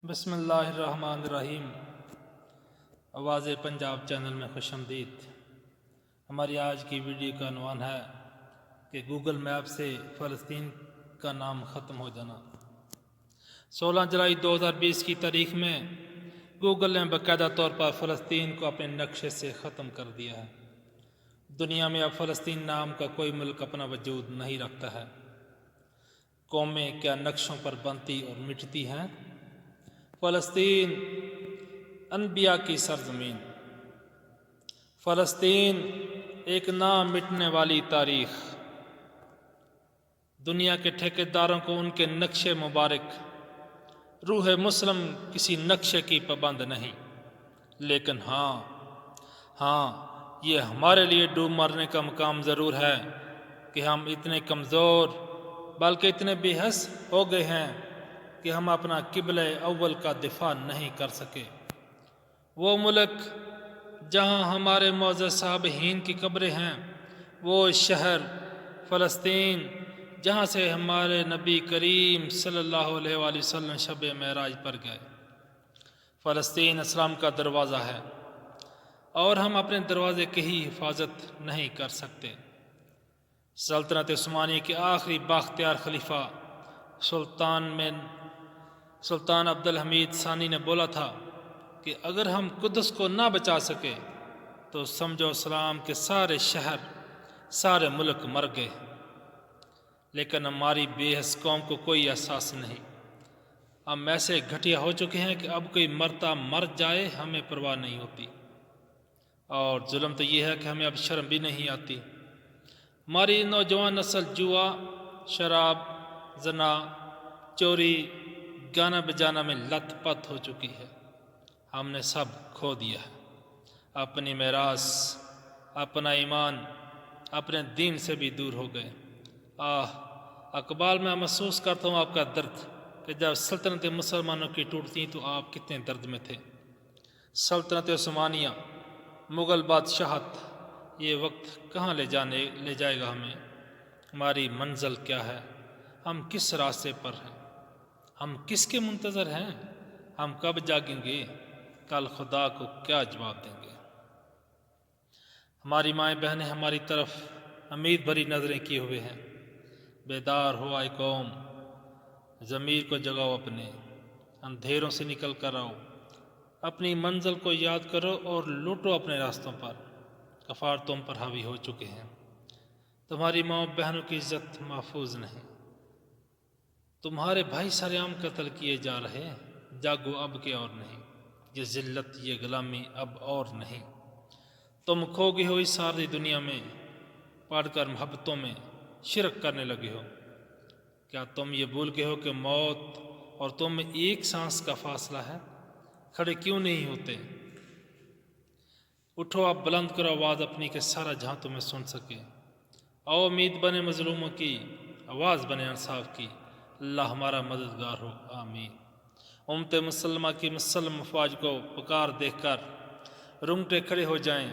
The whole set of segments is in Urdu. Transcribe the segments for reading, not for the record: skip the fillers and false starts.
بسم اللہ الرحمن الرحیم۔ آواز پنجاب چینل میں خوش آمدید۔ ہماری آج کی ویڈیو کا عنوان ہے کہ گوگل میپ سے فلسطین کا نام ختم ہو جانا۔ 16 جولائی 2020 کی تاریخ میں گوگل نے باقاعدہ طور پر فلسطین کو اپنے نقشے سے ختم کر دیا ہے۔ دنیا میں اب فلسطین نام کا کوئی ملک اپنا وجود نہیں رکھتا ہے۔ قومیں کیا نقشوں پر بنتی اور مٹتی ہیں؟ فلسطین انبیاء کی سرزمین، فلسطین ایک نہ مٹنے والی تاریخ۔ دنیا کے ٹھیکیداروں کو ان کے نقشے مبارک، روح مسلم کسی نقشے کی پابند نہیں، لیکن ہاں یہ ہمارے لیے ڈوب مرنے کا مقام ضرور ہے کہ ہم اتنے کمزور بلکہ اتنے بے حس ہو گئے ہیں کہ ہم اپنا قبلہ اول کا دفاع نہیں کر سکے۔ وہ ملک جہاں ہمارے معزز صالحین کی قبریں ہیں، وہ شہر فلسطین جہاں سے ہمارے نبی کریم صلی اللہ علیہ وآلہ وسلم شب معراج پر گئے۔ فلسطین اسلام کا دروازہ ہے اور ہم اپنے دروازے کی ہی حفاظت نہیں کر سکتے۔ سلطنت عثمانیہ کے آخری بااختیار خلیفہ سلطان عبدالحمید ثانی نے بولا تھا کہ اگر ہم قدس کو نہ بچا سکے تو سمجھو اسلام کے سارے شہر، سارے ملک مر گئے۔ لیکن ہماری بے حس قوم کو کوئی احساس نہیں۔ ہم ایسے گھٹیا ہو چکے ہیں کہ اب کوئی مرتا مر جائے ہمیں پرواہ نہیں ہوتی، اور ظلم تو یہ ہے کہ ہمیں اب شرم بھی نہیں آتی۔ ہماری نوجوان نسل جوا، شراب، زنا، چوری، گانا بجانا میں لت پت ہو چکی ہے۔ ہم نے سب کھو دیا ہے، اپنی میراث، اپنا ایمان، اپنے دین سے بھی دور ہو گئے۔ اقبال میں محسوس کرتا ہوں آپ کا درد کہ جب سلطنت مسلمانوں کی ٹوٹتی تو آپ کتنے درد میں تھے۔ سلطنت عثمانیہ، مغل بادشاہت، یہ وقت کہاں لے جائے گا ہمیں؟ ہماری منزل کیا ہے؟ ہم کس راستے پر ہیں؟ ہم کس کے منتظر ہیں؟ ہم کب جاگیں گے؟ کل خدا کو کیا جواب دیں گے؟ ہماری مائیں بہنیں ہماری طرف امید بھری نظریں کیے ہوئے ہیں۔ بیدار ہو آئے قوم، ضمیر کو جگاؤ، اپنے اندھیروں سے نکل کر آؤ، اپنی منزل کو یاد کرو اور لوٹو اپنے راستوں پر۔ کفار تم پر حاوی ہو چکے ہیں، تمہاری ماں بہنوں کی عزت محفوظ نہیں، تمہارے بھائی سرعام قتل کیے جا رہے ہیں۔ جاگو اب کے اور نہیں، یہ ذلت، یہ غلامی اب اور نہیں۔ تم کھو گئے ہو اس ساری دنیا میں، پڑھ کر محبتوں میں شرک کرنے لگے ہو۔ کیا تم یہ بھول گئے ہو کہ موت اور تم میں ایک سانس کا فاصلہ ہے؟ کھڑے کیوں نہیں ہوتے؟ اٹھو اب، بلند کرو آواز اپنی کہ سارا جہاں تمہیں سن سکے۔ او امید بنے مظلوموں کی، آواز بنے انصاف کی، اللہ ہمارا مددگار ہو، آمین۔ امت مسلمہ کی مسلم افواج کو پکار دیکھ کر رونگٹے کھڑے ہو جائیں۔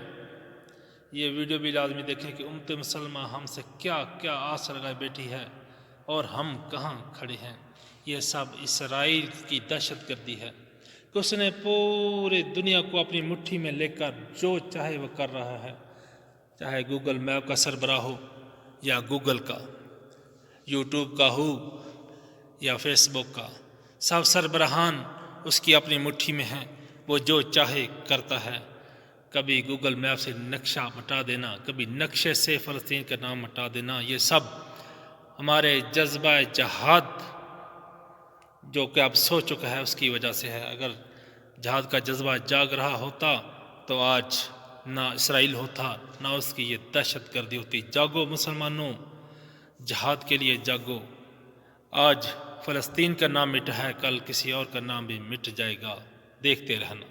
یہ ویڈیو بھی لازمی دیکھیں کہ امت مسلمہ ہم سے کیا کیا آس لگائے بیٹھی ہے اور ہم کہاں کھڑے ہیں۔ یہ سب اسرائیل کی دہشت گردی ہے کہ اس نے پورے دنیا کو اپنی مٹھی میں لے کر جو چاہے وہ کر رہا ہے، چاہے گوگل میپ کا سربراہ ہو یا گوگل کا، یوٹیوب کا ہو یا فیس بک کا، سب سربراہان اس کی اپنی مٹھی میں ہیں، وہ جو چاہے کرتا ہے۔ کبھی گوگل میپ سے نقشہ مٹا دینا، کبھی نقشے سے فلسطین کا نام مٹا دینا، یہ سب ہمارے جذبہ جہاد جو کہ اب سو چکا ہے اس کی وجہ سے ہے۔ اگر جہاد کا جذبہ جاگ رہا ہوتا تو آج نہ اسرائیل ہوتا، نہ اس کی یہ دہشت گردی ہوتی۔ جاگو مسلمانوں، جہاد کے لیے جاگو۔ آج فلسطین کا نام مٹا ہے، کل کسی اور کا نام بھی مٹ جائے گا، دیکھتے رہنا۔